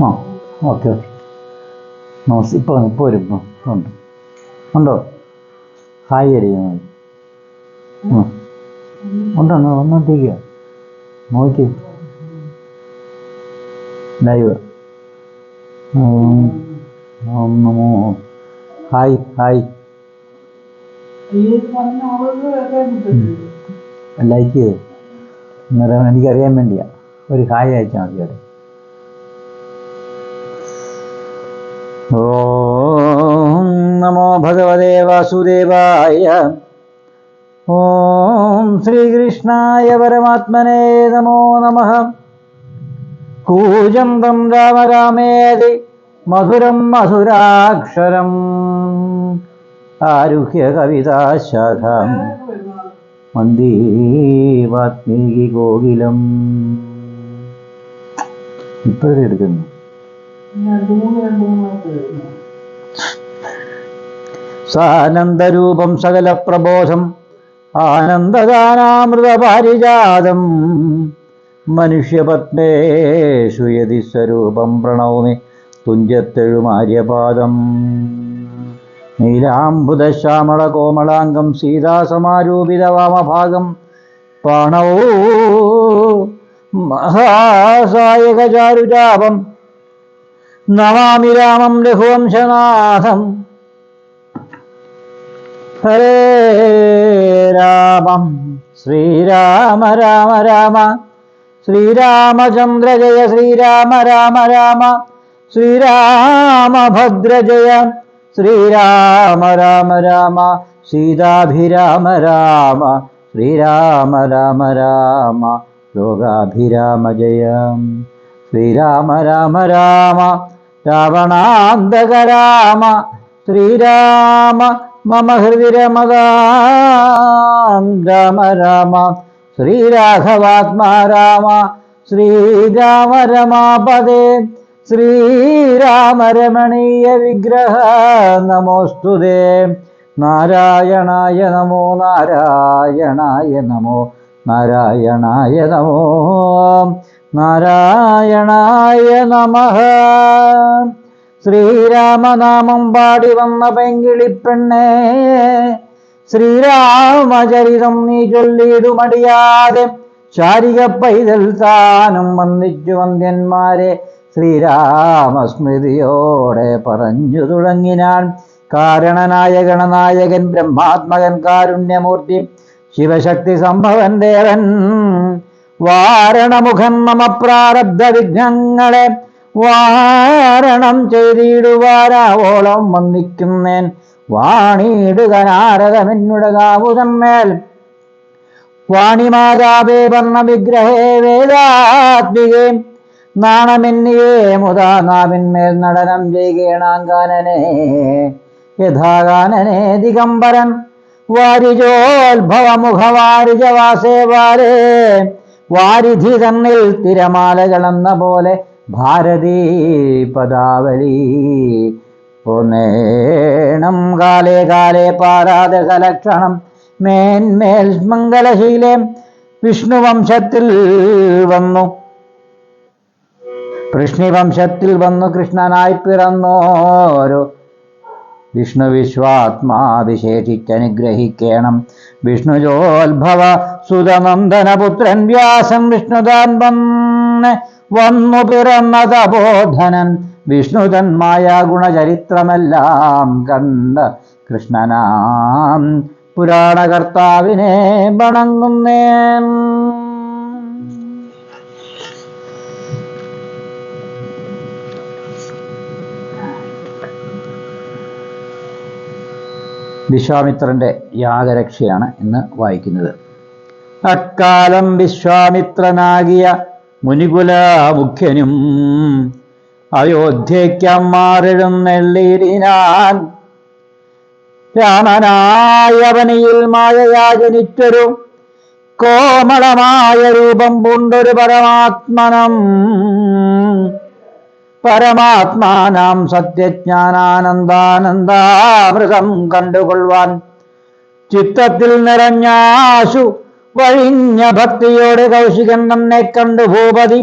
ആ okay okay ഇപ്പോൾ വരും ഉണ്ട് ഉണ്ടോ? ഹായ് അടിക്കാൻ ഉണ്ടോ? വന്നോട്ടിരിക്കുക നോക്കി ലൈവ് നമോ ഹായ് ഹായ് ലൈക്ക് ചെയ്ത് അന്നേരം എനിക്കറിയാൻ വേണ്ടിയാ. ഒരു ഹായ് അയച്ചാൽ മതി അവിടെ. ഓം നമോ ഭഗവതേ വാസുദേവായ. ഓം ശ്രീകൃഷ്ണായ പരമാത്മനേ നമോ നമഃ. കൂജന്തം രാമ രാമേതി മധുരം മധുരാക്ഷരം ആരുഹ്യ കവിതാശാഖാം വന്ദേ വാത്മീകി കോകിലം. ഇപ്പോഴേ എടുക്കുന്നു. സാനന്ദരൂപം സകല പ്രബോധം ആനന്ദദാനാമൃത പാരിജാതം മനുഷ്യപത്മേഷു യതി സ്വരൂപം പ്രണൗമി തുഞ്ചത്തെഴുമാര്യപാദം. നീലാംബുദശ്യാമള കോമളാംഗം സീതാസമാരൂപിത വാമഭാഗം പാണൗ മഹാസായകചാരുചാപം നമാമി രാമം രഘുവംശനാഥം. ഹരേ രാമം ശ്രീരാമ രാമ രാമ ശ്രീരാമചന്ദ്ര ജയ ശ്രീരാമ രാമ രാമ ശ്രീരാമഭദ്ര ജയ ശ്രീരാമ രാമ രാമ സീതാഭിരാമ രാമ ശ്രീരാമ രാമ രാമ ലോകാഭിരാമ ജയ ശ്രീരാമ രാമ രാമ രാവണാന്തക രാമ ശ്രീരാമ മമ ഹൃദി രമതാം രാമ രാമ ശ്രീരാഘവാത്മാ രാമ ശ്രീരാമ രമാപദേ ശ്രീരാമ രമണീയ വിഗ്രഹ നമോസ്തുതേ. നാരായണായ നമോ നാരായണായ നമോ നാരായണായ നമോ നാരായണായ നമഃ. ശ്രീരാമനാമം പാടി വന്ന പെങ്കിളിപ്പെണ്ണേ ശ്രീരാമചരിതം നീ ചൊല്ലിയിടുമടിയാതെ ശാരിക പൈതൽ താനും വന്ദിച്ചു വന്ദ്യന്മാരെ ശ്രീരാമസ്മൃതിയോടെ പറഞ്ഞു തുടങ്ങിനാൻ. കാരണനായ ഗണനായകൻ ബ്രഹ്മാത്മകൻ കാരുണ്യമൂർത്തി ശിവശക്തി സംഭവൻ ദേവൻ വാരണമുഖൻ മമ പ്രാരബ്ധ വിഘ്നങ്ങളെ വാരണം ചെയ്തിടുവാരാവോളം വന്ദിക്കുന്നേൻ. വാണിയിടുക നാരദമെന്നുടകാവുതന്മേൽ വാണിമാതാവേ വർണ്ണ വിഗ്രഹേ വേദാത്മികേ നാണമെന്നിയേ മുതാ നാവിന്മേൽ നടനം ചെയ്യണാങ്കാനനെ യഥാകാനനെ ദിഗംബരൻ വാരിജോത്ഭവമുഖവാരിജവാസേവാരേ വാരിധി തന്നിൽ തിരമാലകളെന്ന പോലെ ഭാരതീ പദാവലി ഒന്നേണം കാലേ കാലേ പാരാദശലക്ഷണം മേന്മേൽ മംഗളശീലേ വിഷ്ണുവംശത്തിൽ വന്നു കൃഷ്ണനായി പിറന്നോരോ വിഷ്ണു വിശ്വാത്മാവിശേഷിച്ചനുഗ്രഹിക്കണം. വിഷ്ണുജോത്ഭവ സുതനന്ദനപുത്രൻ വ്യാസൻ വിഷ്ണുതാൻ വന്നു പിറന്ന തപോധനൻ വിഷ്ണുതന്മായ ഗുണചരിത്രമെല്ലാം കണ്ട കൃഷ്ണനാം പുരാണകർത്താവിനെ വണങ്ങുന്നേൻ. വിശ്വാമിത്രന്റെ യാഗരക്ഷയാണ് ഇന്ന് വായിക്കുന്നത്. അക്കാലം വിശ്വാമിത്രനാകിയ മുനികുല മുഖ്യനും അയോധ്യയ്ക്കമ്മാരെഴുന്നെള്ളിയിടിനാൻ. രാമനായവനിയിൽ മായയാ ജനിച്ചൊരു കോമളമായ രൂപം പൂണ്ടൊരു പരമാത്മാനാം സത്യജ്ഞാനാനന്ദാനന്ദാമൃതം കണ്ടുകൊള്ളുവാൻ ചിത്തത്തിൽ നിറഞ്ഞാശു വഴിഞ്ഞ ഭക്തിയോടെ കൗശികൻ തന്നെ കണ്ടു ഭൂപതി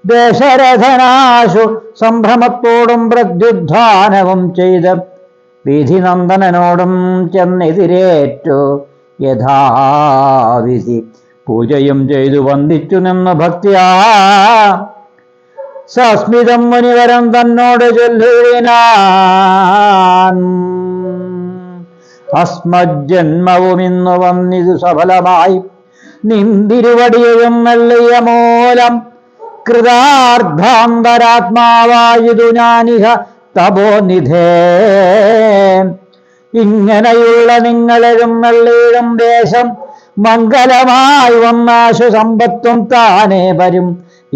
ദശരഥനാശു സംഭ്രമത്തോടും പ്രത്യുദ്ധാനവും ചെയ്ത് വിധിനന്ദനോടും ചെന്നെതിരേറ്റു യഥാവിധി പൂജയും ചെയ്തു വന്ദിച്ചു നിന്ന് ഭക്തിയാ സസ്മിതം മുനിവരം തന്നോട് ചൊല്ലിനാൻ അസ്മജ്ജന്മവും ഇന്നു വന്നിതു സഫലമായി നിന്തിരുവടിയും മെല്ലിയ മൂലം കൃതാർത്ഥാന്തരാത്മാവായതു ഞാനിഹ തപോനിധേ ഇങ്ങനെയുള്ള നിങ്ങളെഴും മെല്ലിയിടും ദേശം മംഗലമായി വന്നാശു സമ്പത്തും താനേ വരും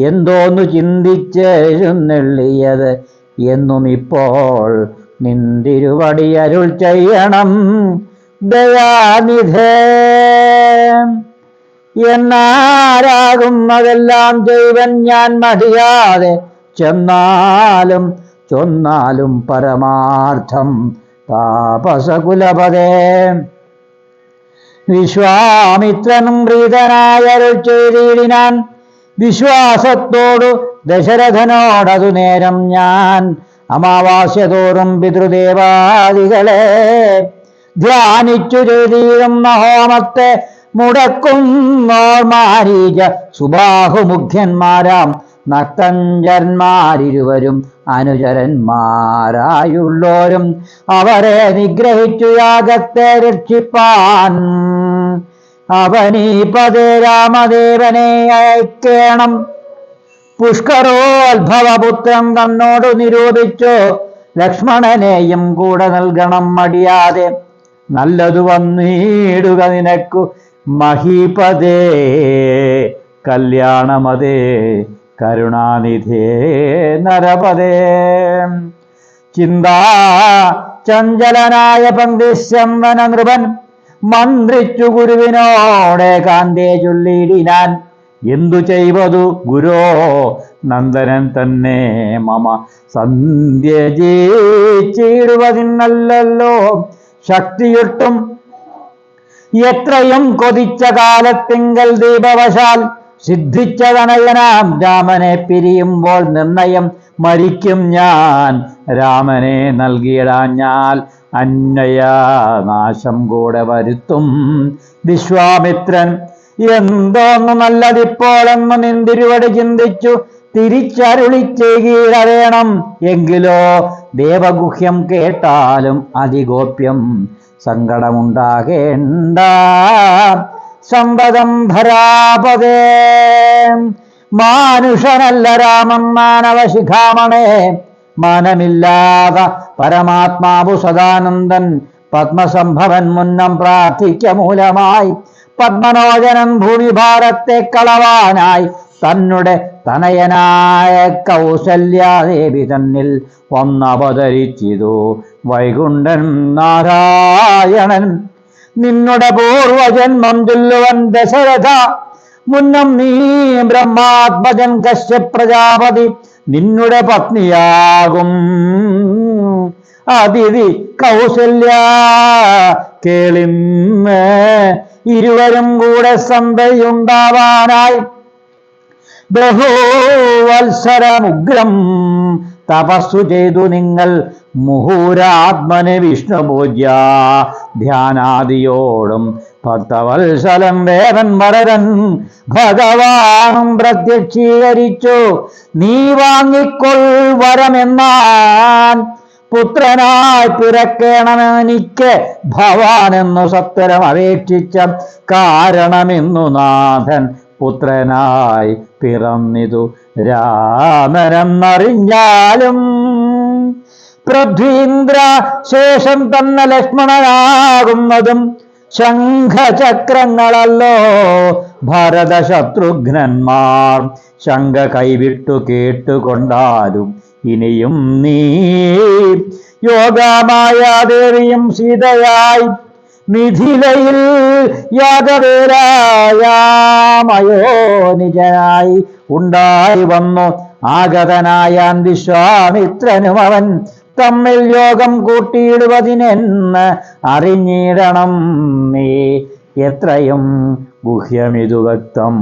എന്തോന്നു ചിന്തിച്ചെഴുന്നള്ളിയത് എന്നും ഇപ്പോൾ നിന്തിരുവടി അരുൾ ചെയ്യണം ദയാനിധേ എന്നാരാകുന്നതെല്ലാം ചെയ്വൻ ഞാൻ മടിയാതെ ചെന്നാലും ചൊന്നാലും പരമാർത്ഥം താപസകുലപദേ വിശ്വാമിത്രനും പ്രീതനായരുൾ ചെയ്തിടിനാൻ വിശ്വാസത്തോടു ദശരഥനോടതു നേരം ഞാൻ അമാവാസ്യ തോറും പിതൃദേവാദികളെ ധ്യാനിച്ചു ചെയ്തിരുന്ന ഹോമത്തെ മുടക്കുന്നോർ മാരീച സുബാഹുമുഖ്യന്മാരാം നക്തഞ്ചന്മാരിരുവരും അനുചരന്മാരായുള്ളോരും അവരെ നിഗ്രഹിച്ചു യാഗത്തെ രക്ഷിപ്പാൻ അവനീപതേ രാമദേവനെ അയക്കേണം പുഷ്കരോത്ഭവപുത്രൻ തന്നോട് നിരൂപിച്ചു ലക്ഷ്മണനെയും കൂടെ നൽകണം മടിയാതെ നല്ലതു വന്നിടുക നിനക്കു മഹീപതേ കല്യാണമതേ കരുണാനിധേ നരപദേ ചിന്താ ചഞ്ചലനായ പങ്ക്തിശമ്പന നൃപൻ മന്ത്രിച്ചു ഗുരുവിനോടെ കാന്തേ ചൊല്ലിടിനാൻ എന്തു ചെയ്വതു ഗുരോ നന്ദനൻ തന്നെ മമ സന്ധ്യ ജയിച്ചിടുവതിനല്ലോ ശക്തിയൊട്ടും എത്രയും കൊതിച്ച കാലത്തിങ്കൽ ദീപവശാൽ സിദ്ധിച്ച തനയനാം രാമനെ പിരിയുമ്പോൾ നിർണയം മരിക്കും ഞാൻ രാമനെ നൽകിയിടാഞ്ഞാൽ അന്വയനാശം കൂടെ വരുത്തും വിശ്വാമിത്രൻ എന്തോന്നു നല്ലതിപ്പോളെന്ന് നിന്തിരുവടി ചിന്തിച്ചു തിരിച്ചരുളി ചെയ്യണം എങ്കിലോ ദേവഗുഹ്യം കേട്ടാലും അതിഗോപ്യം സങ്കടമുണ്ടാകേണ്ട സമ്പദം ഭരാപദേ മാനുഷനല്ല രാമൻ മാനവശിഖാമണേ മനമില്ലാത പരമാത്മാവു സദാനന്ദൻ പത്മസംഭവൻ മുന്നം പ്രാർത്ഥിക്ക മൂലമായി പത്മനോജനൻ ഭൂമിഭാരത്തെ കളവാനായി തന്നെ തനയനായ കൗസല്യാദേവി തന്നിൽ വന്നവതരിച്ചിതു വൈകുണ്ഠൻ നാരായണൻ നിന്നുടെ പൂർവജന്മം ചൊല്ലുവൻ ദശരഥ മുന്നം നീ ബ്രഹ്മാത്മജൻ കശ്യപ് പ്രജാപതി നിന്നുടെ പത്നിയാകും അതിഥി കൗസല്യ കേളിന്ന് ഇരുവരും കൂടെ സന്ധയുണ്ടാവാനായി ബഹുവത്സരമുഗ്രം തപസ്സു ചെയ്തു നിങ്ങൾ മുഹൂരാത്മന് വിഷ്ണുപൂജ്യ ധ്യാനാദിയോടും ഭക്തവത്സലം വേദൻ വരരൻ ഭഗവാനും പ്രത്യക്ഷീകരിച്ചു നീ വാങ്ങിക്കൊൾ വരമെന്നാൻ പുത്രനായി പിറക്കേണമെനിക്ക് ഭവാനെന്നു സത്വരം അപേക്ഷിച്ച കാരണമെന്നു നാഥൻ പുത്രനായി പിറന്നിതു രാമനെന്നറിഞ്ഞാലും പൃഥ്വീന്ദ്ര ശേഷം തന്നെ ലക്ഷ്മണനാകുന്നതും ശംഖചക്രങ്ങളല്ലോ ഭരതശത്രുഘ്നന്മാർ ശംഖ കൈവിട്ടു കേട്ടുകൊണ്ടാലും ഇനിയും നീ യോഗമായാദേവിയും സീതയായി മിഥിലയിൽ യാഗവേലായാമയോ നിജനായി ഉണ്ടായി വന്നു ആഗതനായാൻ വിശ്വാമിത്രനും അവൻ തമ്മിൽ യോഗം കൂട്ടിയിടുവതിനെന്ന് അറിഞ്ഞിടണം നീ എത്രയും ഗുഹ്യമിതു വ്യക്തം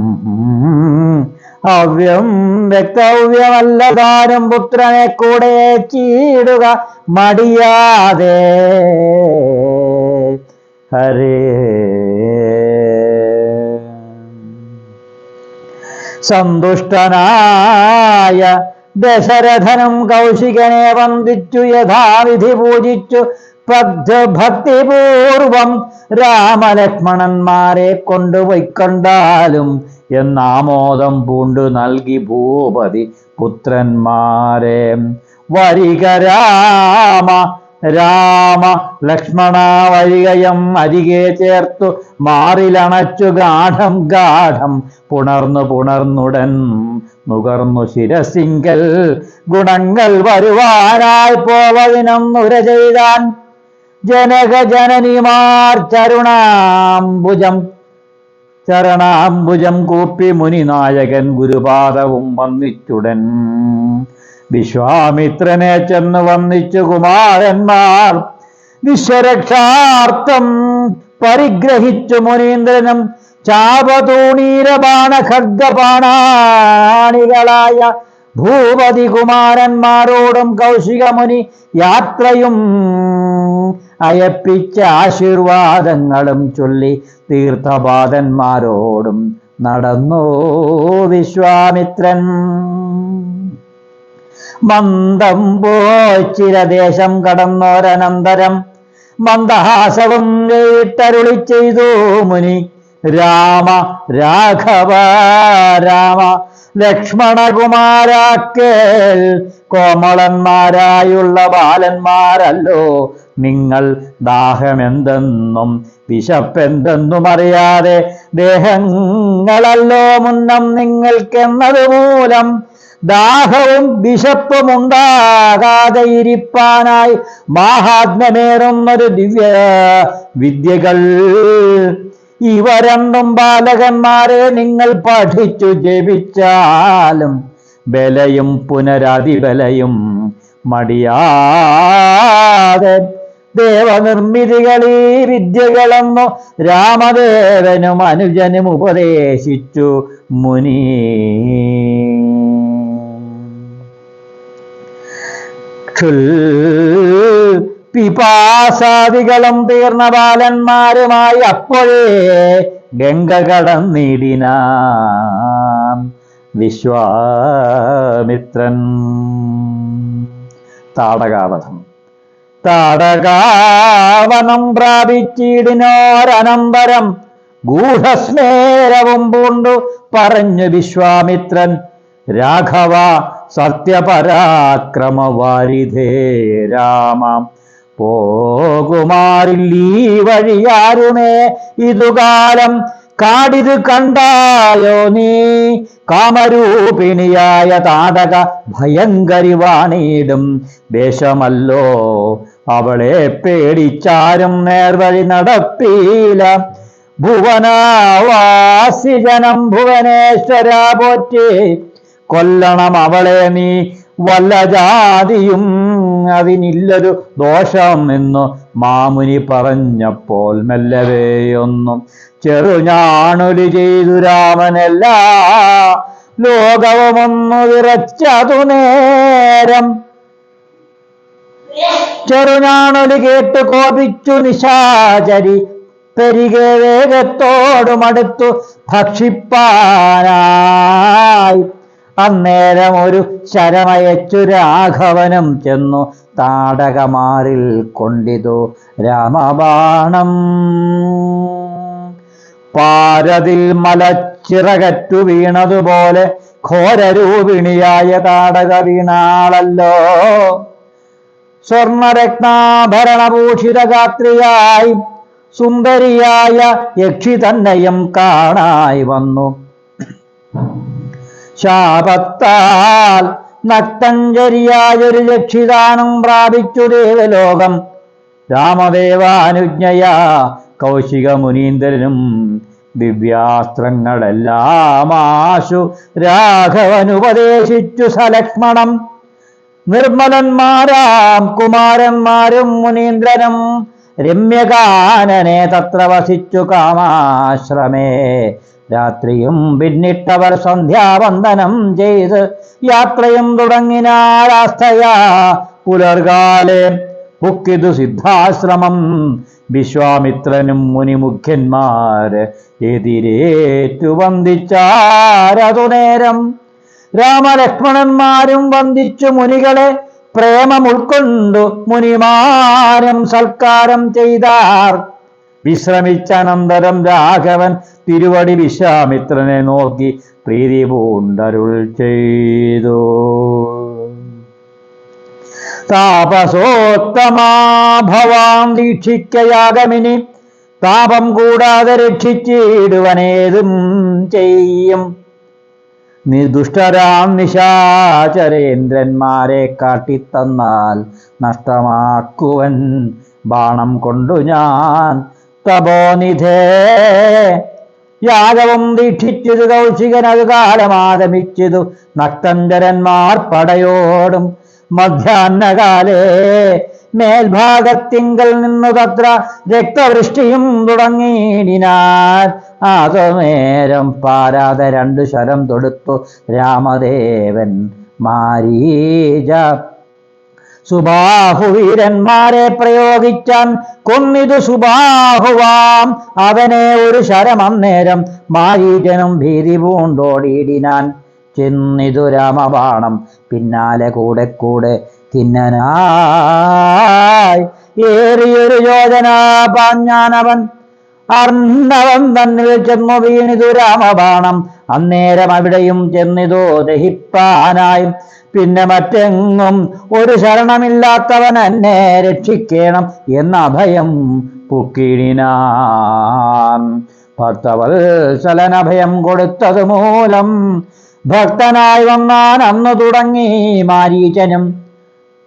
അവ്യം വ്യക്തവ്യമല്ലതാനും പുത്രനെ കൂടെ ചീടുക മടിയാതെ ഹരേ. സന്തുഷ്ടനായ ദശരഥനും കൗശികനെ വന്ദിച്ചു യഥാവിധി പൂജിച്ചു ഭക്തിപൂർവം രാമലക്ഷ്മണന്മാരെ കൊണ്ടുപോയിക്കൊണ്ടാലും എന്നാമോദം പൂണ്ടു നൽകി ഭൂപതി പുത്രന്മാരെ. വരിക രാമ രാമ ലക്ഷ്മണ വരികയം അരികെ ചേർത്തു മാറിലണച്ചു ഗാഠം ഗാഠം പുണർന്നുടൻ നുകർന്നു ശിരസിങ്കൽ ഗുണങ്ങൾ വരുവാനായി പോവതിനൊന്നുര ചെയ്താൻ. ജനകജനനിമാർ ചരണാംബുജം കൂപ്പി മുനിനായകൻ ഗുരുപാദവും വന്നിച്ചുടൻ. വിശ്വാമിത്രനെ ചെന്ന് വന്നിച്ചു കുമാരന്മാർ വിശ്വരക്ഷാർത്ഥം പരിഗ്രഹിച്ചു മുനീന്ദ്രനും ചാപതൂണീരബാണ ഖഡ്ഗപാണാണികളായ ഭൂപതി കുമാരന്മാരോടും കൗശികമുനി യാത്രയും അയപ്പിച്ച ആശീർവാദങ്ങളും ചൊല്ലി തീർത്ഥപാദന്മാരോടും നടന്നു വിശ്വാമിത്രൻ. മന്ദം പോയി ചിരദേശം കടന്നോരനന്തരം മന്ദഹാസവും കേട്ടരുളി ചെയ്തു മുനി. രാമ രാഘവ രാമ ലക്ഷ്മണകുമാരാക്കേൽ കോമളന്മാരായുള്ള ബാലന്മാരല്ലോ നിങ്ങൾ. ദാഹമെന്തെന്നും വിശപ്പെന്തെന്നും അറിയാതെ ദേഹങ്ങളല്ലോ മുന്നം നിങ്ങൾക്കെന്നത് മൂലം ദാഹവും വിശപ്പും ഉണ്ടാകാതെ ഇരിപ്പാനായി മാഹാത്മ്യമേറുന്നൊരു ദിവ്യ വിദ്യകൾ ഇവ രണ്ടും ബാലകന്മാരെ നിങ്ങൾ പഠിച്ചു ജപിച്ചാലും ബലയും പുനരതിബലയും മടിയാതെ ദേവനിർമ്മിതികളീ വിദ്യകളെന്നു രാമദേവനും അനുജനും ഉപദേശിച്ചു മുനി. പിപാസാദികളും തീർന്ന ബാലന്മാരുമായി അപ്പോഴേ ഗംഗ കടന്നിടിനാൻ വിശ്വാമിത്രൻ. താടകാവനം പ്രാപിച്ചിടിനോരനന്തരം ഗൂഢസ്മേരവും പൂണ്ടു പറഞ്ഞു വിശ്വാമിത്രൻ. രാഘവ സത്യപരാക്രമവാരിധേ രാമ പോകുമാറില്ലീ വഴിയാരുമേ ഇതുകാലം കാടിത് കണ്ടായോ നീ. കാമരൂപിണിയായ താടക ഭയങ്കരി വാണിടും ദേശമല്ലോ അവളെ പേടിച്ചാരും നേർവഴി നടപ്പീല. ഭുവനവാസിജനം ഭുവനേശ്വര പോറ്റി കൊല്ലണം അവളെ നീ വല്ല ജാതിയും അതിനില്ലൊരു ദോഷം എന്നു മാമുനി പറഞ്ഞപ്പോൾ മെല്ലവേയൊന്നും ചെറുഞാണൊലി ചെയ്തു രാമനെല്ലാ ലോകവുമൊന്നു വിറച്ചതു നേരം. ചെറുഞാണൊലി കേട്ടു കോപിച്ചു നിശാചരി പെരികെ വേഗത്തോടുമടുത്തു ഭക്ഷിപ്പാനായി. അന്നേരം ഒരു ശരമയച്ചു രാഘവനും ചെന്നു താടകമാരിൽ കൊണ്ടിതു രാമബാണം. പാരതിൽ മലച്ചിറകറ്റു വീണതുപോലെ ഘോരരൂപിണിയായ താടക വീണാളല്ലോ. സ്വർണരത്നാഭരണഭൂഷിതഗാത്രിയായി സുന്ദരിയായ യക്ഷി തന്നെയും കാണായി വന്നു. ശാപത്താൽ നക്തഞ്ചരിയായൊരു രക്ഷിതാനം പ്രാപിച്ചു ദേവലോകം. രാമദേവാനുജ്ഞയാ കൗശിക മുനീന്ദ്രനും ദിവ്യാസ്ത്രങ്ങളെല്ലാം ആശു രാഘവനുപദേശിച്ചു സലക്ഷ്മണം. നിർമ്മലന്മാരാം കുമാരന്മാരും മുനീന്ദ്രനും രമ്യകാനനെ തത്ര വസിച്ചു കാമാശ്രമേ. രാത്രിയും പിന്നിട്ടവർ സന്ധ്യാവന്ദനം ചെയ്ത് യാത്രയും തുടങ്ങിനാരാസ്ഥയാ പുലർകാലെ. ബുക്കിതു സിദ്ധാശ്രമം വിശ്വാമിത്രനും മുനിമുഖ്യന്മാര് എതിരേറ്റു വന്ദിച്ചാരതു നേരം. രാമലക്ഷ്മണന്മാരും വന്ദിച്ചു മുനികളെ പ്രേമം ഉൾക്കൊണ്ടു മുനിമാരും സൽക്കാരം ചെയ്താർ. വിശ്രമിച്ചനന്തരം രാഘവൻ തിരുവടി വിശ്വാമിത്രനെ നോക്കി പ്രീതി പൂണ്ടരുൾ ചെയ്തു. താപസോത്തമാ ഭവാൻ ദീക്ഷിക്കയാഗമിനി, താപം കൂടാതെ രക്ഷിച്ചിടുവനേതും ചെയ്യും. നിർദുഷ്ടരാം നിശാചരേന്ദ്രന്മാരെ കാട്ടിത്തന്നാൽ നഷ്ടമാക്കുവൻ ബാണം കൊണ്ടു ഞാൻ തപോനിധേ. യാഗവും ദീക്ഷിച്ചതു കൗശികനതു കാലമാരമിച്ചതു നക്തഞ്ചരന്മാർ പടയോടും. മധ്യാഹ്നകാലേ മേൽഭാഗത്തിങ്കൽ നിന്നു തത്ര രക്തവൃഷ്ടിയും തുടങ്ങിയിടിനാൻ. നേരം പാരാതെ 2 ശരം തൊടുത്തു രാമദേവൻ മാരീച. സുബാഹുവീരന്മാരെ പ്രയോഗിച്ചാൻ കൊന്നിതു സുബാഹുവാം അവനെ 1 ശരം. അന്നേരം മാരീചനും ഭീതി പൂണ്ടോടിയിടിനാൻ. ചെന്നിതു രാമബാണം പിന്നാലെ കൂടെ കൂടെ കിന്നനായി. ഏറിയൊരു യോജന പാഞ്ഞാനവൻ അർണവൻ തന്നിൽ ചെന്നു വീണിതു രാമബാണം. അന്നേരം അവിടെയും ചെന്നിതു ദഹിപ്പാനായി. പിന്നെ മറ്റെങ്ങും 1 ശരണമില്ലാത്തവൻ എന്നെ രക്ഷിക്കണം എന്ന അഭയം പുക്കിടിനാൻ. ഭക്തവത്സലനഭയം കൊടുത്തത് മൂലം ഭക്തനായി വന്നാൻ അന്നു തുടങ്ങി മാരീചനും.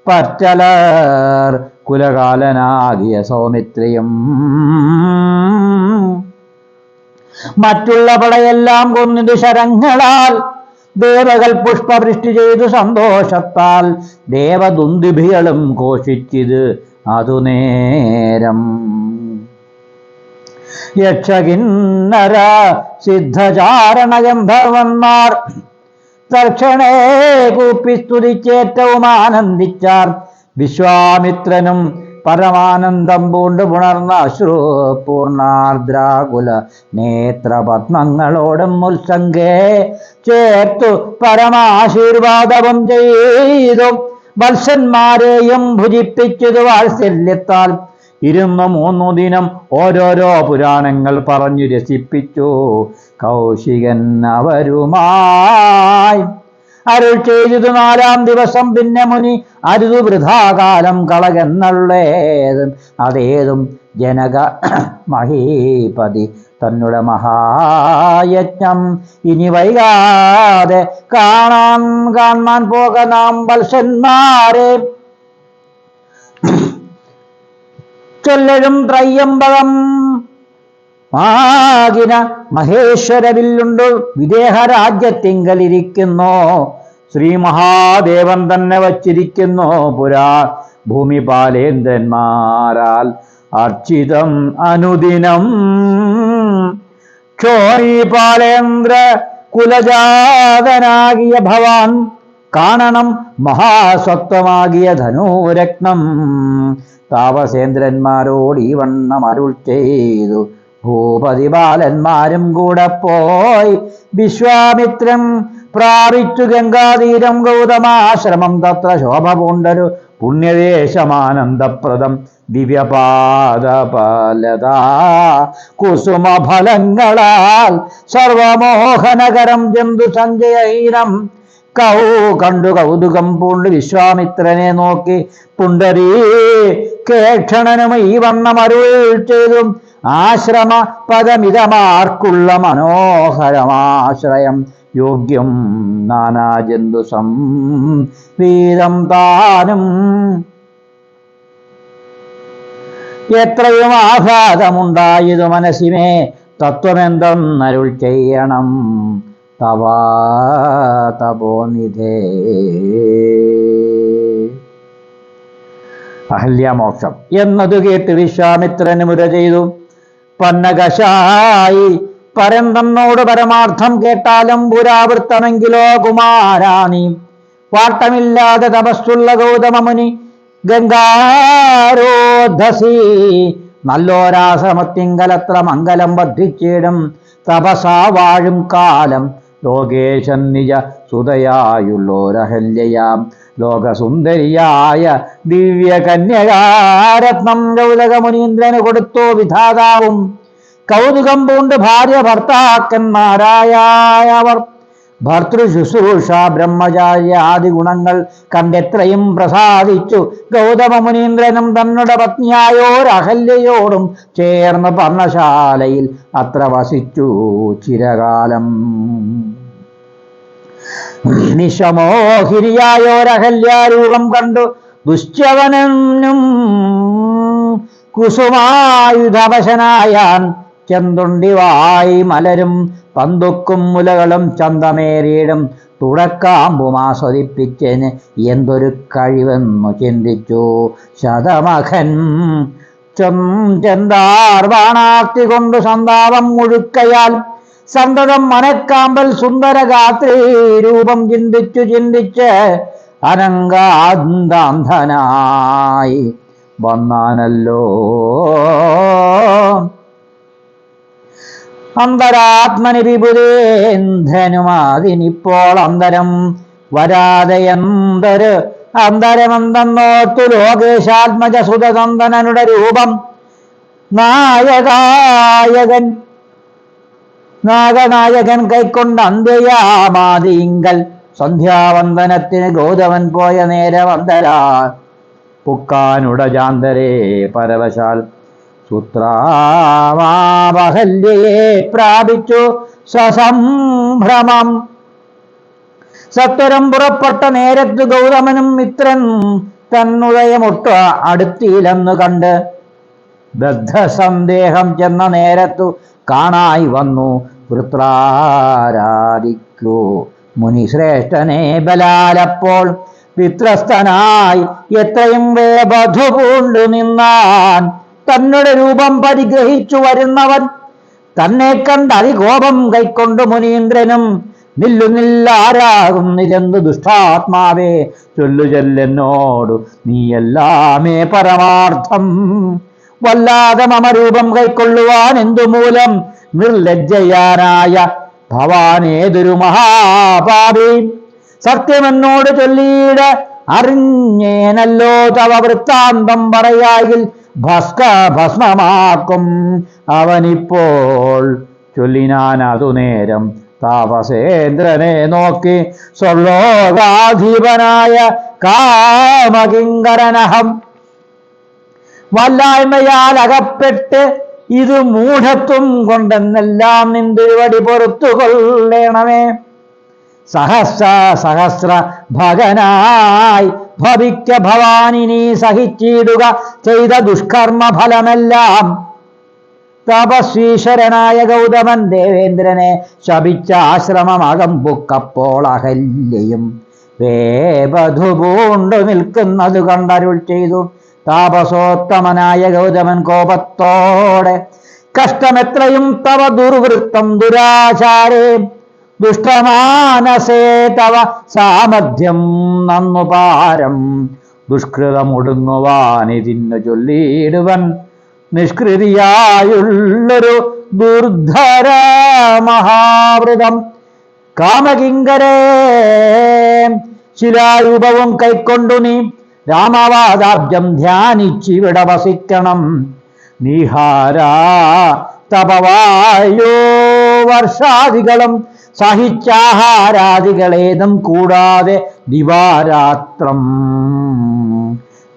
പറ്റലർ കുലകാലനാകിയ സൗമിത്രിയും മറ്റുള്ള പടയെല്ലാം കൊന്നിതു ശരങ്ങളാൽ. ദേവകൾ പുഷ്പവൃഷ്ടി ചെയ്തു സന്തോഷത്താൽ ദേവദുന്ദുഭികളും ഘോഷിച്ചിത് അതു നേരം. യക്ഷകിന്നര സിദ്ധചാരണ ഗന്ധർവന്മാർ തർക്ഷണേ കൂപ്പി സ്തുതിച്ചേറ്റവും ആനന്ദിച്ചാർ. വിശ്വാമിത്രനും പരമാനന്ദം പൂണ്ടു പുണർന്ന അശ്രുപൂർണാർദ്രാകുല നേത്രപത്മങ്ങളോടും ഉത്സംഗേ ചേർത്തു പരമാശീർവാദവും ചെയ്തു. വത്സന്മാരെയും ഭുജിപ്പിച്ചതു വാത്സല്യത്താൽ. 3 ദിനം ഓരോരോ പുരാണങ്ങൾ പറഞ്ഞു രസിപ്പിച്ചു കൗശികൻ അവരുമായി. അരുൾ ചെയ്തു 4-ാം ദിവസം പിന്നെ മുനി അരുതു വൃഥാകാലം കളകെന്നുള്ളേതും അതേതും ജനക മഹീപതി തന്നുടെ മഹായജ്ഞം ഇനി വൈകാതെ കാണാൻ പോക നാം വത്സന്മാരെ. ചൊല്ലഴും ത്രയ്യമ്പകം മാകിന മഹേശ്വരവില്ലുണ്ടു വിദേഹരാജ്യത്തിങ്കലിരിക്കുന്നു. ശ്രീ മഹാദേവൻ തന്നെ വച്ചിരിക്കുന്നു പുരാ ഭൂമിപാലേന്ദ്രന്മാരാൽ അർച്ചിതം അനുദിനം. ക്ഷോണിപാലേന്ദ്ര കുലജാതനാകിയ ഭവാൻ കാണണം മഹാസ്വത്വമാകിയ ധനുരത്നം. താപസേന്ദ്രന്മാരോട് ഈ വണ്ണം അരുൾ ചെയ്തു. ഭൂപതി ബാലന്മാരും കൂടെ പോയി വിശ്വാമിത്രൻ പ്രാപിച്ചു ഗംഗാതീരം ഗൗതമാശ്രമം. തത്ര ശോഭ പൂണ്ടൊരു പുണ്യദേശമാനന്ദപ്രദം ദിവ്യപാദപാലതാ കുസുമഫലങ്ങളാൽ സർവമോഹനകരം ജന്തു സഞ്ജയൈനം. കണ്ടു കൗതുകം പൂണ്ട് വിശ്വാമിത്രനെ നോക്കി പുണ്ടരീകേക്ഷണനും ഈ വണ്ണം അരുൾ ചെയ്തു. ആശ്രമ പദമിതമാർക്കുള്ള മനോഹരമാശ്രയം യോഗ്യം നാനാജന്തു സംവീതം താനും. എത്രയും ആഘാതമുണ്ടായതു മനസ്സിനെ തത്വമെന്തെന്നരുൾ ചെയ്യണം തപോനിധേ. അഹല്യാമോക്ഷം എന്നതു കേട്ട് വിശ്വാമിത്രന് മുര ചെയ്തു. പന്നകശായി പരന്തന്നോട് പരമാർത്ഥം കേട്ടാലും പുരാവൃത്തമെങ്കിലോ കുമാരാണി വാട്ടമില്ലാതെ തപസ്സുള്ള ഗൗതമമുനി ഗംഗാരോധസി നല്ലോരാശ്രമത്തിങ്കലത്ര മംഗലം വർദ്ധിച്ചിടും തപസാ വാഴും കാലം ലോകേശൻ നിജ സുതയായുള്ളോരഹല്യയാം ലോകസുന്ദരിയായ ദിവ്യകന്യകാരത്നം ഗൗതകമുനീന്ദ്രന് കൊടുത്തോ വിധാതാവും. കൗതുകം പൂണ്ട് ഭാര്യ ഭർത്താക്കന്മാരായവർ ഭർതൃശുശ്രൂഷ ബ്രഹ്മചാര്യ ആദി ഗുണങ്ങൾ കണ്ടെത്രയും പ്രസാദിച്ചു. ഗൗതമമുനീന്ദ്രനും തന്നുടെ പത്നിയായോരഹല്യയോടും ചേർന്ന് പർണശാലയിൽ അത്ര വസിച്ചു ചിരകാലം. നിശമോഹിനിയായോരഹല്യാരൂപം കണ്ടു ദുശ്ചവനും കുസുമായുധവശനായാൻ ചെന്തുണ്ടിവായി മലരും പന്തുക്കും മുലകളും ചന്തമേറിയിടും തുടക്കാമ്പുമാസ്വദിപ്പിച്ചതിന് എന്തൊരു കഴിവെന്നു ചിന്തിച്ചു ശതമഖൻ. ചെന്താർ ബാണാർത്തി കൊണ്ട് സന്താപം മുഴുക്കയാൽ സന്തതം മനക്കാമ്പൽ സുന്ദരഗാത്രീ രൂപം ചിന്തിച്ച് അനങ്കാന്തനായി വന്നാനല്ലോ. അന്തരാത്മനി വിപുലേന്ധനുമാതിനിപ്പോൾ അന്തരം വരാതെ അന്തരമെന്തെന്നോർത്തു ലോകേശാത്മജ സുതനന്ദനനുടെ രൂപം നാഗനായകൻ കൈക്കൊണ്ട് അന്ത്യയാമാതിങ്കൽ സന്ധ്യാവന്ദനത്തിന് ഗൗതമൻ പോയ നേരം അന്തരാ പുക്കാനുടജാന്തരേ പരവശാൽ സൂത്രാമാവഹല്യയെ പ്രാപിച്ചു സസംഭ്രമം. സത്വരം പുറപ്പെട്ട നേരത്ത് ഗൗതമനും മിത്രൻ തന്നുദയമൊട്ടു അടുത്തിയിലെന്നു കണ്ട് ബദ്ധസന്ദേഹം ചെന്ന നേരത്തു കാണായി വന്നു വൃത്രാരാധിക്കൂ മുനിശ്രേഷ്ഠനെ ബലാലപ്പോൾ വിത്രസ്തനായി എത്രയും വേബധു പൂണ്ടു നിന്നാൻ. തന്നുടെ രൂപം പരിഗ്രഹിച്ചു വരുന്നവൻ തന്നെ കണ്ട് അതികോപം കൈക്കൊണ്ട് മുനീന്ദ്രനും നില്ലാരാകുന്നില്ലെന്ന് ദുഷ്ടാത്മാവേ ചൊല്ലുചൊല്ലെന്നോടു നീയെല്ലാമേ പരമാർത്ഥം. വല്ലാതെ മമരൂപം കൈക്കൊള്ളുവാൻ എന്തുമൂലം നിർലജ്ജയാനായ ഭവാനേതൊരു മഹാപാപി. സത്യമെന്നോട് ചൊല്ലിയിട അറിഞ്ഞേനല്ലോ തവ വൃത്താന്തം പറയായിൽ ഭസ്മമാക്കും അവനിപ്പോൾ. ചൊല്ലിനാൻ അതു നേരം താപസേന്ദ്രനെ നോക്കി സ്വർലോകാധിപനായ കാമകിങ്കരനഹം. വല്ലായ്മയാൽ അകപ്പെട്ട് ഇത് മൂഢത്വം കൊണ്ടെന്നെല്ലാം നിന്തിരുവടി പൊറുത്തുകൊള്ളണമേ. സഹസ്ര ഭഗനായി ഭവിക്ക ഭവാനിനി സഹിച്ചിടുക ചെയ്ത ദുഷ്കർമ്മ ഫലമെല്ലാം. തപസ്വീശ്വരനായ ഗൗതമൻ ദേവേന്ദ്രനെ ശപിച്ച ആശ്രമമകം പുക്കപ്പോൾ അഹല്യയും വേബധു പൂണ്ടു നിൽക്കുന്നതു കണ്ടരുൾ ചെയ്തു. താപസോത്തമനായ ഗൗതമൻ കോപത്തോടെ കഷ്ടമെത്രയും തവ ദുർവൃത്തം ദുരാചാരേ ദുഷ്ടമാനസേ തവ സാമർഥ്യം നന്നു പാരം. ദുഷ്കൃതമൊടുങ്ങുവാനിതിന്നു ചൊല്ലിയിടുവൻ നിഷ്കൃതിയായുള്ളൊരു ദുർധര മഹാവൃതം. കാമകിങ്കരേ ശിലാരൂപവും കൈക്കൊണ്ടു നീ രാമവാദാബ്ജം ധ്യാനിച്ചിവിടെ വസിക്കണം. നീഹാരാ തപവായോ വർഷാദികളും സഹിച്ചാഹാരാദികളേതും കൂടാതെ ദിവാരാത്രം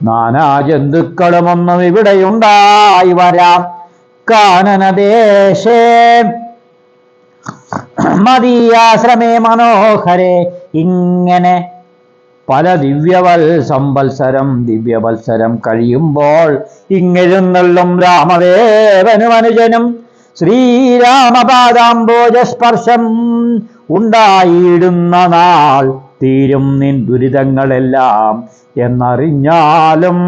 നാനാജന്തുക്കളുമൊന്നും ഇവിടെയുണ്ടായി വരാം. കാനനദേശേ മദീയാശ്രമേ മനോഹരേ ഇങ്ങനെ പല ദിവ്യവത്സരം കഴിയുമ്പോൾ ഇങ്ങെഴുന്നള്ളും രാമദേവനും അനുജനും ശ്രീരാമപാദാംബോജസ്പർശം ഉണ്ടായിടുന്ന നാൾ തീരും നിൻ ദുരിതങ്ങളെല്ലാം എന്നറിഞ്ഞാലും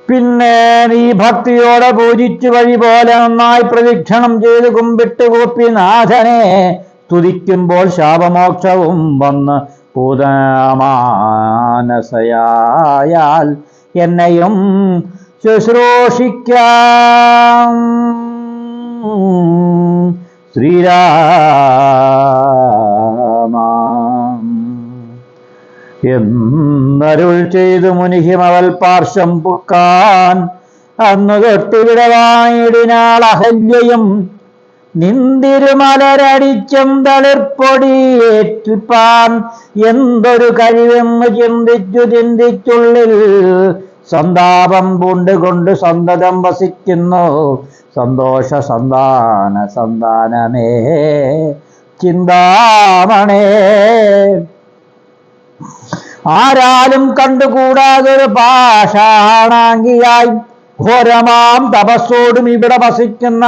പിന്നെ നീ ഭക്തിയോടെ പൂജിച്ചു വഴി പോലെ നന്നായി പ്രദക്ഷിണം ചെയ്ത് കുമ്പിട്ട് കൂപ്പി നാഥനെ തുതിക്കുമ്പോൾ ശാപമോക്ഷവും വന്ന് പൂതമാനസയാൽ എന്നെയും ശുശ്രൂഷിക്കാം. ശ്രീരാമ എന്നരുൾ ചെയ്തു മുനിഹിമവൽ പാർശ്വം പുക്കാൻ അന്നു തൊട്ടിവിടവായിടിനാൾ അഹല്യയും നിന്തിരുമലരടിച്ചും തളിർപ്പൊടിയേറ്റിപ്പാൻ എന്തൊരു കഴിവെന്ന് ചിന്തിച്ചുള്ളിൽ സന്താപം പൂണ്ടുകൊണ്ട് സന്തതം വസിക്കുന്നു സന്തോഷ സന്താനമേ ചിന്താമണേ. ആരാലും കണ്ടുകൂടാതൊരു പാഷാണാംഗിയായി ഘോരമാം തപസ്സോടും ഇവിടെ വസിക്കുന്ന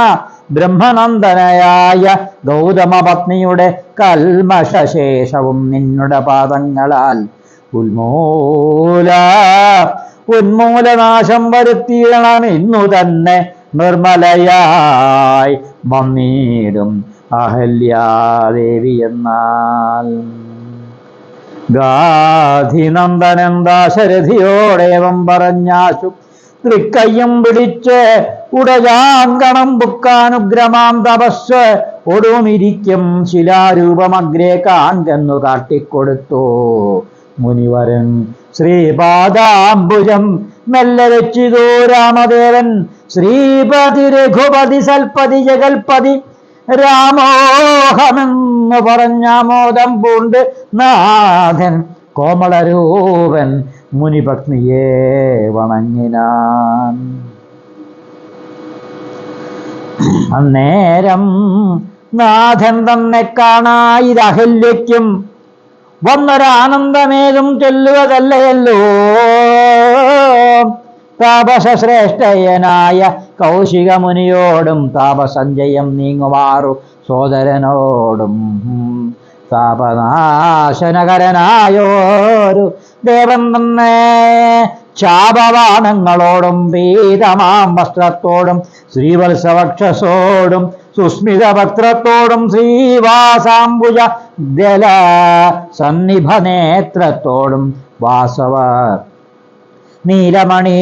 ബ്രഹ്മനന്ദനയായ ഗൗതമ പത്നിയുടെ കൽമശേഷവും നിന്നുടെ പാദങ്ങളാൽ ഉന്മൂലനാശം വരുത്തിയിടണം ഇന്നു തന്നെ നിർമ്മലയായി വന്നിടും അഹല്യാദേവി എന്നാൽ. ഗാധിനന്ദനൻ ദാശരഥിയോടേവം പറഞ്ഞാശു തൃക്കയ്യും പിടിച്ച് ഉടജാങ്കണം ബുക്കാനുഗ്രമാം തപസ് ഒടുമിരിക്കും ശിലാരൂപമഗ്രേ കാൺകെന്നു കാട്ടിക്കൊടുത്തു മുനിവരൻ. ശ്രീപാദാംബുജം മെല്ലെ വെച്ചിതോ രാമദേവൻ ശ്രീപതി രഘുപതി സൽപതി ജഗൽപതി രാമോഹമെന്നു പറഞ്ഞാമോദം പൂണ്ട് നാഥൻ കോമളരൂപൻ മുനിപത്നിയെ വണങ്ങിനാൻ. അന്നേരം നാഥൻ തന്നെ കാണായി അഹല്യയ്ക്കും വന്നൊരാനന്ദമേതും ചൊല്ലുവതല്ലയല്ലോ. താപസശ്രേഷ്ഠയനായ കൗശിക മുനിയോടും താപസഞ്ജയം നീങ്ങുമാറു സോദരനോടും താപനാശനകരനായോരു ദേവൻ തന്നെ ശാപവാണങ്ങളോടും പീതമാം വസ്ത്രത്തോടും ശ്രീവത്സവക്ഷസോടും സുസ്മിത ഭക്ത്രത്തോടും ശ്രീവാസാംബുജ ജല സന്നിഭനേത്രത്തോടും വാസവ നീലമണി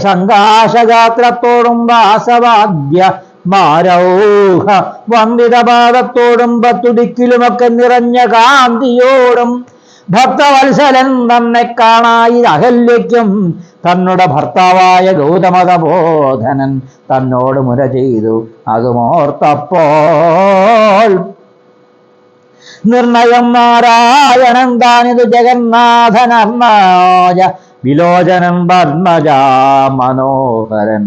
സംകാശഗാത്രത്തോടും വാസവാദ്യ മാരൗഹ വന്ദിതപാദത്തോടും പത്തുദിക്കിലുമൊക്കെ നിറഞ്ഞ കാന്തിയോടും ഭക്തവത്സലൻ തന്നെ കാണായി അഹല്യയ്ക്കും തന്നുടെ ഭർത്താവായ ഗൗതമതബോധനൻ തന്നോട് മുര ചെയ്തു അതുമോർത്തപ്പോൾ നിർണയം നാരായണൻ താനിത് ജഗന്നാഥനർണായ വിലോചനൻ പത്മജാ മനോഹരൻ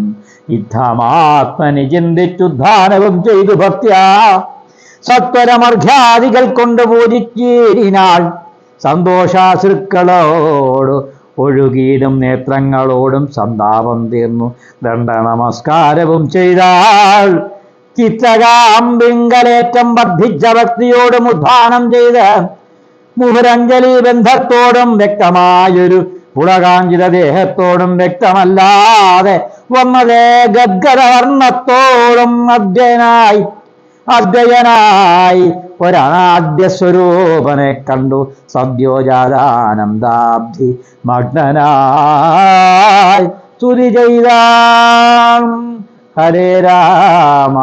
യുദ്ധമാത്മനി ചിന്തിച്ചുദ്ധാനവും ചെയ്തു ഭക്ത്യാ സത്വരമർഘ്യാദികൾ കൊണ്ട് പൂജിച്ചീരിനാൾ സന്തോഷാശ്രുക്കളോട് ഒഴുകിയിടും നേത്രങ്ങളോടും സന്താപം തീർന്നു ദണ്ഡ നമസ്കാരവും ചെയ്താൾ. ചിത്രകാമ്പിങ്കലേറ്റം വർദ്ധിച്ച ഭക്തിയോടും ഉദ്ധാനം ചെയ്ത് മുഹുരഞ്ജലി ബന്ധത്തോടും വ്യക്തമായൊരു പുളകാഞ്ചിത ദേഹത്തോടും വ്യക്തമല്ലാതെ വന്നതേ ഗദ്ഗദവർണ്ണത്തോടും അദ്വയനായി ഒരനാദ്യ സ്വരൂപനെ കണ്ടു സദ്യോജാതാനന്ദാബ്ധി മഗ്നനായി സ്തുതി ചെയ്ത ഹരേ രാമ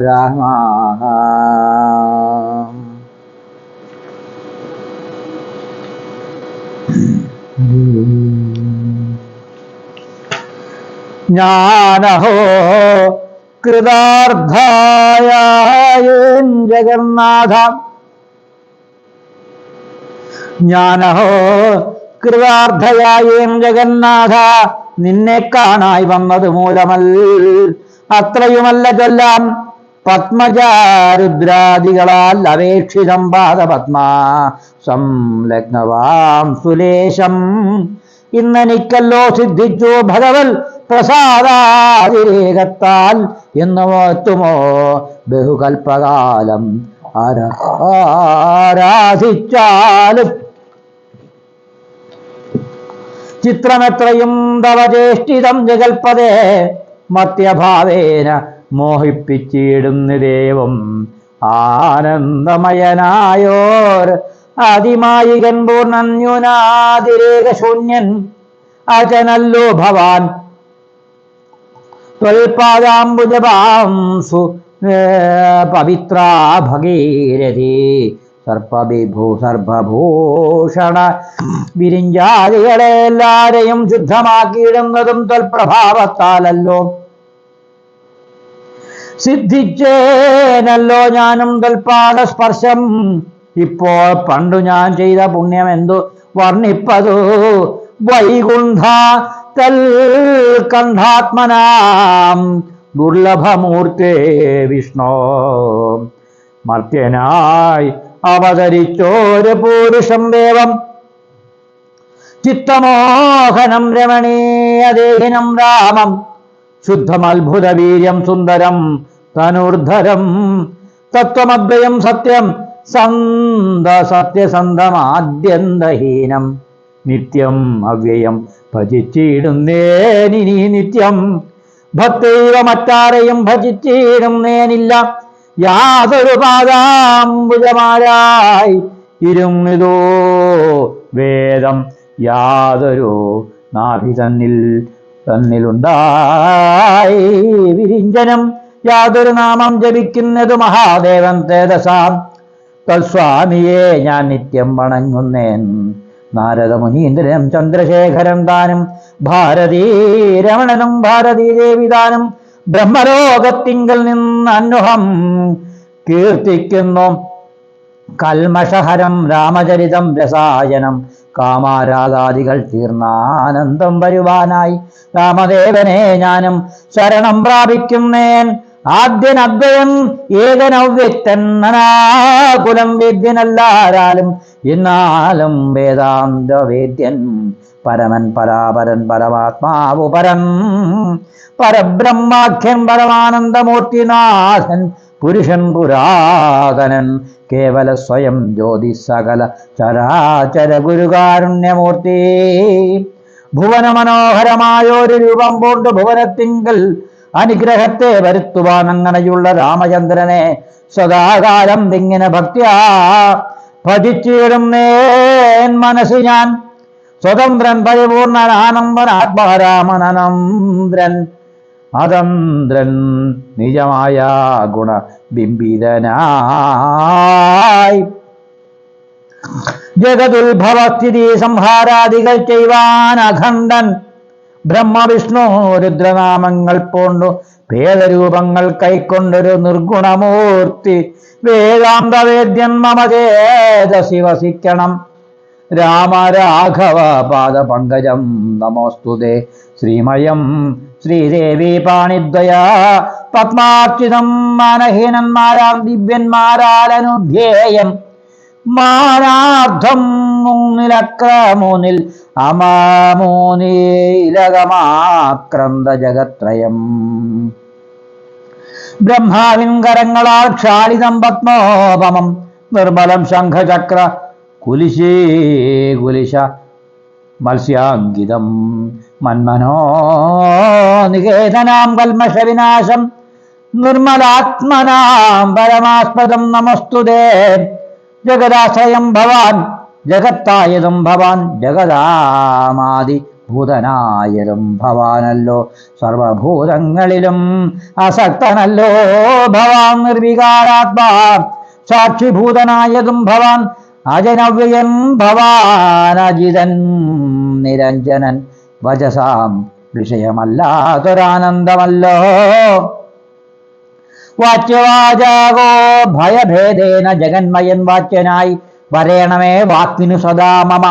രാമ ജ്ഞാനഹോ കൃതാർത്ഥായ ജഗന്നാഥ ജ്ഞാനഹോ കൃതാർത്ഥയായേം ജഗന്നാഥ നിന്നെ കാണായി വന്നത് മൂലമല്ല അത്രയുമല്ല ചൊല്ലാം പത്മജാരുദ്രാദികളാൽ അപേക്ഷിതം പാദപത്മാ സംലഗ്നവാം സുലേശം ഇന്നെനിക്കല്ലോ സിദ്ധിച്ചു ഭഗവൽ പ്രസാദാതിരേകത്താൽ എന്ന് ഓർത്തുമോ ബഹുകൽപ്പകാലം ആരാധിച്ചാലും ചിത്രമെത്രയും തവ ചേഷ്ടിതം ജഗൽപദേ മത്യഭാവേന മോഹിപ്പിച്ചിടുന്നു ദേവം ആനന്ദമയനായോർ ആദിമായികൻ പൂർണ്ണന്യൂനാതിരേകശൂന്യൻ അജനല്ലോ ഭവാൻ ത്വൽപാദാംബുജപാംസു പവിത്ര ഭഗീരഥി സർപ്പഭൂഷണ വിരിഞ്ചാദികളെ എല്ലാരെയും ശുദ്ധമാക്കിയിടുന്നതും ത്വൽപ്രഭാവത്താലല്ലോ. സിദ്ധിച്ചേനല്ലോ ഞാനും ത്വൽപാദ സ്പർശം. ഇപ്പോൾ പണ്ടു ഞാൻ ചെയ്ത പുണ്യം എന്തു വർണ്ണിപ്പതു. വൈകുണ്ഠ കണ്ഠാത്മനാം ദുർലഭമൂർത്തേ വിഷ്ണോ മർത്യനായി അവതരിച്ചോരു പൂരുഷം ദേവം ചിത്തമോഹനം രമണീയദേഹിനം രാമം ശുദ്ധമത്ഭുതവീര്യം സുന്ദരം തനുർധരം തത്വമദ്വയം സത്യം സത്യസന്ധമാദ്യന്തഹീനം നിത്യം അവ്യയം ഭജിച്ചിടുന്നേനിനി നിത്യം ഭക്തൈവ മറ്റാരെയും ഭജിച്ചിടുന്നേനില്ല. യാതൊരു പാദാംബുജമാരായി ഇരുന്നിതോ വേദം യാതൊരു നാഭി തന്നിലുണ്ടായി വിരിഞ്ചനം യാതൊരു നാമം ജപിക്കുന്നത് മഹാദേവൻ തേജസാം. തൽസ്വാമിയെ ഞാൻ നിത്യം വണങ്ങുന്നേൻ. നാരദ മുനീന്ദ്രനും ചന്ദ്രശേഖരൻ താനും ഭാരതീ രമണനും ഭാരതീ ദേവിതാനും ബ്രഹ്മലോകത്തിങ്കൽ നിന്ന് അന്വഹം കീർത്തിക്കുന്നു. കൽമഷഹരം രാമചരിതം രസായനം കാമാരാഗാദികൾ തീർന്നാനന്ദം വരുവാനായി രാമദേവനെ ഞാനും ശരണം പ്രാപിക്കുന്നേൻ. ആദ്യനദ്വയം ഏകനവ്യക്തൻ അനാകുലം വേദ്യനല്ലാരാലും എന്നാലും വേദാന്ത വേദ്യൻ പരമൻ പരാപരൻ പരമാത്മാവു പരൻ പരബ്രഹ്മാഖ്യൻ പരമാനന്ദമൂർത്തിനാഥൻ പുരുഷൻ പുരാതനൻ കേവല സ്വയം ജ്യോതി സകല ചരാചര ഗുരുകാരുണ്യമൂർത്തി. ഭുവന മനോഹരമായൊരു രൂപം കൊണ്ട് ഭുവനത്തിങ്കൽ അനുഗ്രഹത്തെ വരുത്തുവാൻ അങ്ങനെയുള്ള രാമചന്ദ്രനെ സദാകാലം ഇങ്ങനെ ഭക്തിയാ ഭജിച്ചിടുന്നേൻ മനസ്സ് ഞാൻ. സ്വതന്ത്രൻ പരിപൂർണൻ ആനന്ദൻ ആത്മരാമനന്ദ്രൻ അതന്ത്രൻ നിജമായ ഗുണബിംബിതനായി ജഗതുത്ഭവസ്ഥിതി സംഹാരാദികൾ ചെയ്യുവാൻ അഖണ്ഡൻ ബ്രഹ്മവിഷ്ണു രുദ്രനാമങ്ങൾ പോണ്ടു ഭേദരൂപങ്ങൾ കൈക്കൊണ്ടൊരു നിർഗുണമൂർത്തി വേദാന്തവേദ്യൻ മമ ചേതസി വസിക്കണം. രാമരാഘവ പാദപങ്കജം നമോസ്തുതേ ശ്രീമയം ശ്രീദേവി പാണിദ്വയ പത്മാർച്ചിതം മാനഹീനന്മാരാം ദിവ്യന്മാരാലനുധ്യേയം മാനാർത്ഥം മുന്നിലക്രമൂന്നിൽ അമാമൂനിലകമാക്രന്ത ജഗത്രയം. ബ്രഹ്മാവിൻ കരങ്ങളാൽ ക്ഷാളിതം പത്മോപമം നിർമ്മലം ശംഖചക്ര കുലിശ മത്സ്യാങ്കിതം മന്മനോ നികേതനാം കൽമഷവിനാശം നിർമ്മലാത്മനാം പരമാസ്പദം നമസ്തുതേ. ജഗദാശ്രയം ഭവാൻ ജഗത്തായതും ഭവാൻ ജഗദാമാദി ഭൂതനായതും ഭവാനല്ലോ സർവഭൂതങ്ങളിലും അസക്തനല്ലോ ഭവാൻ നിർവികാരാത്മാ സാക്ഷിഭൂതനായതും ഭവാൻ അജനവ്യയൻ ഭവാൻ അജിതൻ നിരഞ്ജനൻ വചസാം വിഷയമല്ലാതൊരാനന്ദമല്ലോ. വാച്യവാചാകോ ഭയഭേദേന ജഗന്മയൻ വാച്യനായി വരേണമേ വാക്കിനു സദാ മമ.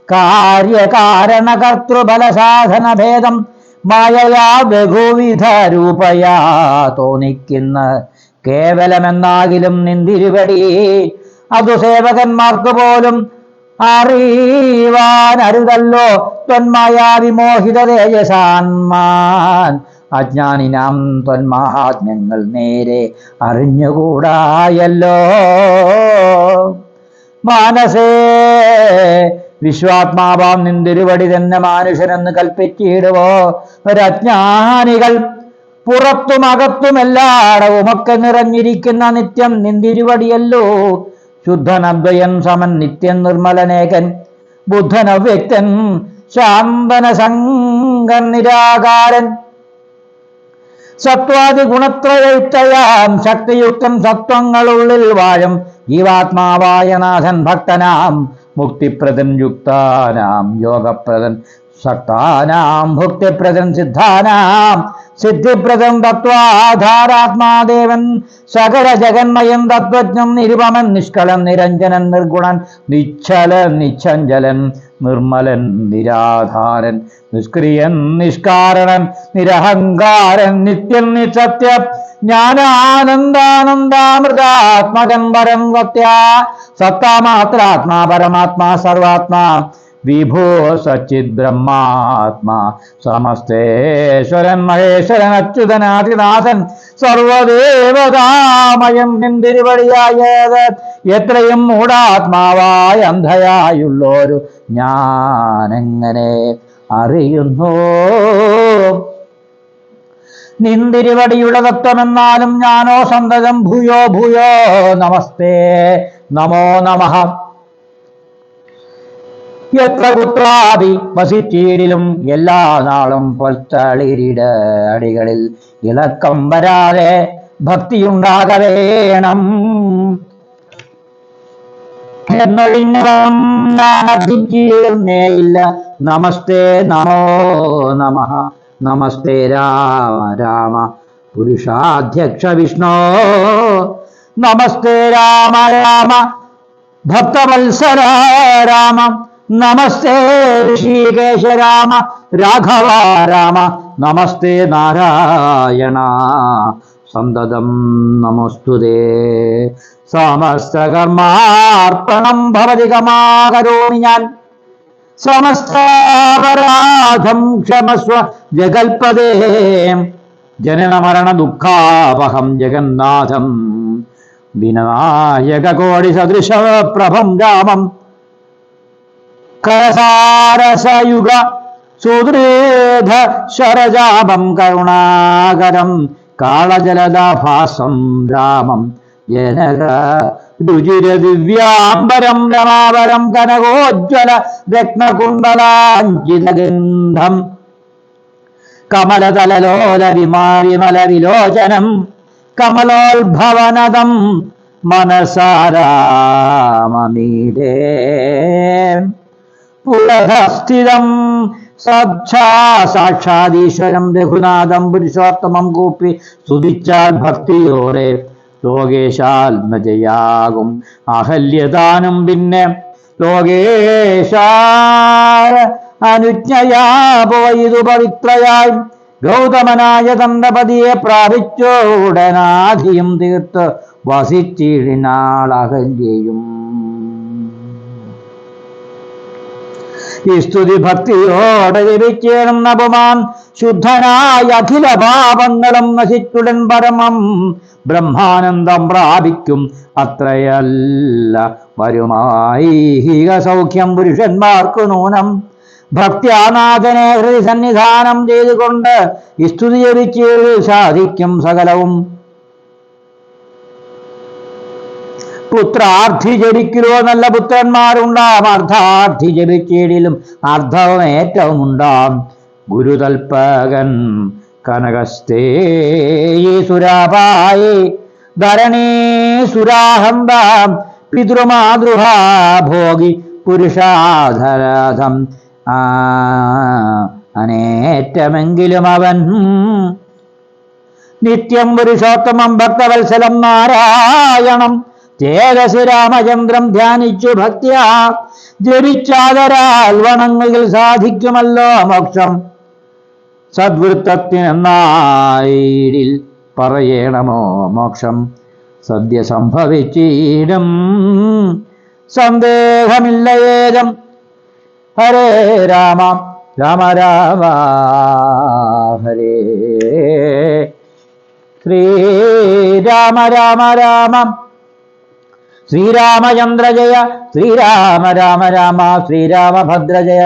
കാര്യകാരണകർത്തൃഫലസാധനഭേദം മായയാ ബഹുവിധ രൂപയാ തോന്നിക്കുന്ന കേവലമെന്നാകിലും നിന്തിരുപടി അതു സേവകന്മാർക്ക് പോലും അറിവാൻ അരുതല്ലോ. ത്വന്മായാ വിമോഹിത തേജസാൻമാൻ അജ്ഞാനിനാം ത്വന്മാഹാത്മ്യങ്ങൾ നേരെ അറിഞ്ഞുകൂടായല്ലോ. മാനസേ വിശ്വാത്മാവാം നിന്തിരുവടി തന്നെ മാനുഷനെന്ന് കൽപ്പിച്ചിടുവോ. ഒരജ്ഞാനികൾ പുറത്തുമകത്തുമെല്ലാടവുമൊക്കെ നിറഞ്ഞിരിക്കുന്ന നിത്യം നിന്തിരുവടിയല്ലോ. ശുദ്ധനദ്വയൻ സമൻ നിത്യൻ നിർമ്മലനേകൻ ബുദ്ധനവ്യക്തൻ ശാന്തന സംഗൻ നിരാകാരൻ സത്വാദി ഗുണത്രയയുക്തയാം ശക്തിയുക്തം സത്വങ്ങളുള്ളിൽ വാഴും ജീവാത്മാവായ നാഥൻ ഭക്തനാം മുക്തിപ്രദൻ യുക്താനാം യോഗപ്രദൻ സക്താനാം ഭുക്തിപ്രദൻ സിദ്ധാനാം സിദ്ധിപ്രദം തത്വാധാരാത്മാദേവൻ സകല ജഗന്മയൻ തത്വജ്ഞൻ നിരുപമൻ നിഷ്കളൻ നിരഞ്ജനൻ നിർഗുണൻ നിശ്ചലൻ നിശ്ചഞ്ചലൻ നിർമ്മലൻ നിരാധാരൻ നിഷ്ക്രിയൻ നിഷ്കാരണൻ നിരഹങ്കാരൻ നിത്യൻ നിസത്യം ജ്ഞാനാനന്ദാനന്ദാമൃതാത്മകൻ പരം സത്താമാത്രാത്മാ പരമാത്മാ സർവാത്മാ വിഭോ സച്ചിത് ബ്രഹ്മാത്മാ സമസ്തേശ്വരൻ മഹേശ്വരൻ അച്യുതനാദിനാഥൻ സർവദേവതാമയം തിരുവടിയായത് എത്രയും മൂഢാത്മാവായ അന്ധയായുള്ളൊരു ഞാനെങ്ങനെ അറിയുന്നു. നിന്തിരുവടിയുടെ തത്വമെന്നാലും ഞാനോ സന്തതം ഭൂയോ ഭൂയോ നമസ്തേ നമോ നമഃ. എത്ര പുത്രാദി വസിച്ചീടിലും എല്ലാ നാളും പൊൽത്തളിരിട അടികളിൽ ഇളക്കം വരാതെ ഭക്തിയുണ്ടാകവേണം എന്നൊഴിഞ്ഞേയില്ല. നമസ്തേ നമോ നമഃ. നമസ്തേ രാമ രാമ പുരുഷാധ്യക്ഷ വിഷ്ണോ. നമസ്തേ രാമ രാമ ഭക്തവത്സര രാമ. നമസ്തേ ഋഷികേശ രാമ രാഘവ രാമ. നമസ്തേ നാരായണ സന്തതം നമോസ്തുതേ. സമസ്തകർമാർപ്പണം ഭവതി കമാകരോമി ഞാൻ. സമസ്താപരാധം ക്ഷമസ്വ ജഗൽപദേ. ജനന മരണ ദുഃഖാപഹം ജഗന്നാഥം വിനായക കോടി സദൃശ പ്രഭം രാമം. കരസാരസയുഗ സുദൃഢ ശരജാമം കരുണാകരം കാളജലദാഭാസം രാമം. ജനക രുചിര ദിവ്യാംബരം രമാവരം കനകോജ്വല രത്നകുണ്ടലാഞ്ചിതഗന്ധം കമലതലലോല വിമാരിമല വിലോചനം കമലോത്ഭവനദം മനസാരാമമീരേ. പുലഹസ്ഥിതം സാക്ഷാദീശ്വരം രഘുനാഥം പുരുഷോത്തമം കൂപ്പി സ്തുതിച്ചാൽ ഭക്തിയോടെ ലോകേശാത്മജയാകും അഹല്യദാനം. പിന്നെ ലോകേശ അനുജ്ഞയാ പോയതു പവിത്രയായി ഗൗതമനായ തന്തപതിയെ പ്രാപിച്ചു ഉടനാധിയും തീർത്ത് വസിച്ചിടിനാൾ അഹല്യയും. ഈ സ്തുതി ഭക്തിയോടെ ജപിച്ചേർന്ന പുമാൻ ശുദ്ധനായ അഖില പാപങ്ങളും നശിച്ചുടൻ പരമം ബ്രഹ്മാനന്ദം പ്രാപിക്കും. അത്രയല്ല വരുമായിക സൗഖ്യം പുരുഷന്മാർക്കു നൂനം. ഭക്ത്യാനാഥനെ ഹൃദയ സന്നിധാനം ചെയ്തുകൊണ്ട് സ്തുതി ജപിച്ച് സാധിക്കും സകലവും. പുത്രാർത്ഥി ജപിക്കലോ നല്ല പുത്രന്മാരുണ്ടാം. അർദ്ധാർത്ഥി ജപിച്ചേടിലും അർദ്ധവും ഏറ്റവും ഉണ്ടാം. ഗുരുതൽപകൻ കനകസ്ഥേ സുരാപായി ധരണീ സുരാഹന്താം പിതൃമാതൃഹാ ഭോഗി പുരുഷാധരാധം അനേറ്റമെങ്കിലും അവൻ നിത്യം പുരുഷോത്തമം ഭക്തവത്സലം നാരായണം ചേതസി രാമചന്ദ്രം ധ്യാനിച്ചു ഭക്തിയാ ജപിച്ചാതരാൽ വണങ്ങുകിൽ സാധിക്കുമല്ലോ മോക്ഷം. സദ്വൃത്തത്തിനെന്നായിൽ പറയണമോ മോക്ഷം സദ്യ സംഭവിച്ചിടും സന്ദേഹമില്ല ഏകം. ഹരേ രാമ രാമ രാമ ഹരേ ശ്രീരാമ രാമ രാമ ശ്രീരാമചന്ദ്ര ജയ ശ്രീരാമ രാമ രാമ ശ്രീരാമഭദ്ര ജയ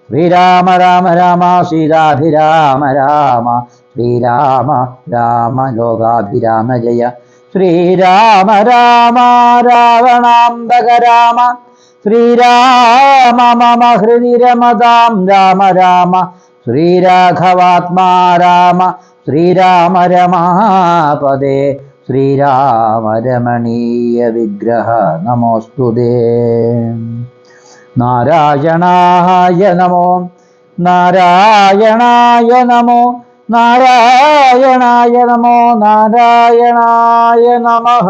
ശ്രീരാമ രാമ രാമ സീതാഭിരാമ രാമ ശ്രീരാമ രാമ ലോകാഭിരാമ ജയ ശ്രീരാമ രാമ രാവണാന്തക രാമ ശ്രീരാമ മമ ഹൃദി രമതാം രാമ രാമ ശ്രീരാഘവാത്മാ രാമ ശ്രീരാമ രമാപദേ ശ്രീരാമ രമണീയ വിഗ്രഹ നമോസ്തുതേ നാരായണായ നമോ നാരായണായ നമോ നാരായണായ നമോ നാരായണായ നമഃ